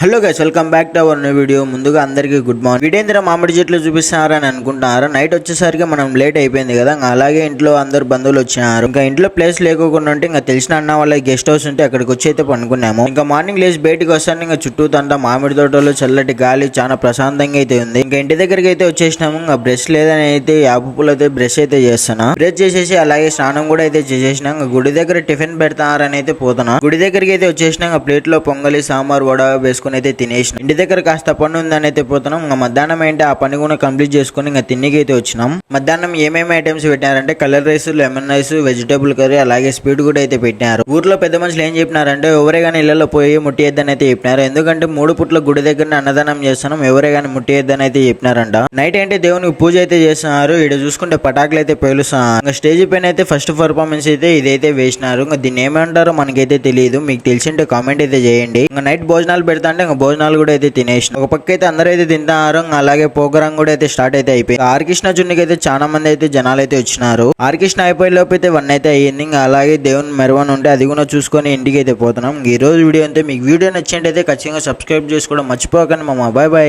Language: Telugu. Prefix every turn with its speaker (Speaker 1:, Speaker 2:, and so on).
Speaker 1: Hello guys, welcome back to our new video. ముందుగా అందరికీ గుడ్ మార్నింగ్. వీడేంద్ర మామిడి చెట్లు చూపిస్తున్నారని అనుకుంటున్నారు. నైట్ వచ్చేసరికి మనం లేట్ అయిపోయింది కదా, అలాగే ఇంట్లో అందరు బంధువులు వచ్చినారు. ఇంకా ఇంట్లో ప్లేస్ లేకుండా ఉంటే ఇంకా తెలిసిన అన్న వాళ్ళ గెస్ట్ హౌస్ ఉంటే అక్కడికి వచ్చి అయితే పనుకున్నాము. ఇంకా మార్నింగ్ లేచి బయటకు వస్తాను. ఇంకా చుట్టూతంతా మామిడి తోటలు, చల్లటి గాలి, చాలా ప్రశాంతంగా అయితే ఉంది. ఇంకా ఇంటి దగ్గరికి అయితే వచ్చేసినాము. ఇంకా బ్రష్ లేదని అయితే యాప పూలు అయితే బ్రష్ అయితే చేస్తాను. బ్రష్ చేసేసి అలాగే స్నానం కూడా అయితే చేసేసినా. ఇంకా గుడి దగ్గర టిఫిన్ పెడతారని అయితే పోతున్నా. గుడి దగ్గరికి అయితే వచ్చేసినా. ఇంకా ప్లేట్ లో పొంగలి, సాంబార్, వడ వేసుకుని అయితే తినేసిన. ఇంటి దగ్గర కాస్త పని ఉందని అయితే పోతున్నాం. ఇంకా మధ్యాహ్నం ఏంటి ఆ పని కూడా కంప్లీట్ చేసుకుని ఇంకా తిన్నికి అయితే వచ్చినాం. మధ్యాహ్నం ఏమేమి ఐటమ్స్ పెట్టారంటే colour rice, lemon rice, vegetable curry, అలాగే స్వీట్ కూడా అయితే పెట్టినారు. ఊర్లో పెద్ద మనుషులు ఏం చెప్పినారంటే ఎవరే కానీ ఇళ్లలో పోయి ముట్టియద్దని అయితే చెప్పినారు. ఎందుకంటే 3 పుట్ల గుడి దగ్గర అన్నదానం చేస్తున్నాం, ఎవరే కానీ ముట్టియద్దని అయితే చెప్పినారంట. నైట్ ఏంటి దేవునికి పూజ అయితే చేస్తున్నారు. ఇక్కడ చూసుకుంటే పటాకులు అయితే పేలుస్తున్నారు. ఇంకా స్టేజ్ పైన అయితే ఫస్ట్ పర్ఫార్మెన్స్ అయితే ఇదైతే వేసినారు. ఇంకా దీన్ని ఏమంటారో మనకైతే తెలియదు, మీకు తెలిసింటే కామెంట్ అయితే చేయండి. ఇంకా నైట్ భోజనాలు పెడతా అంటే ఇంకా భోజనాలు కూడా అయితే తినేసిన. ఒక పక్క అయితే అందరూ అయితే తింటున్నారు. అలాగే ప్రోగ్రామ్ కూడా అయితే స్టార్ట్ అయితే అయిపోయింది. ఆర్కృష్ణ చున్నికి అయితే చాలా మంది అయితే జనాలు అయితే వచ్చినారు. ఆర్కృష్ణ అయిపోయే లోపు అయితే 1 అయితే అయ్యింది. ఇంకా అలాగే దేవుని మెరవన్ ఉంటే అది కూడా చూసుకొని ఇంటికి అయితే పోతున్నాం. ఈ రోజు వీడియో అంతే. మీకు వీడియో నచ్చినట్టయితే ఖచ్చితంగా సబ్స్క్రైబ్ చేసుకోవడం మర్చిపోకండి మామ. Bye bye.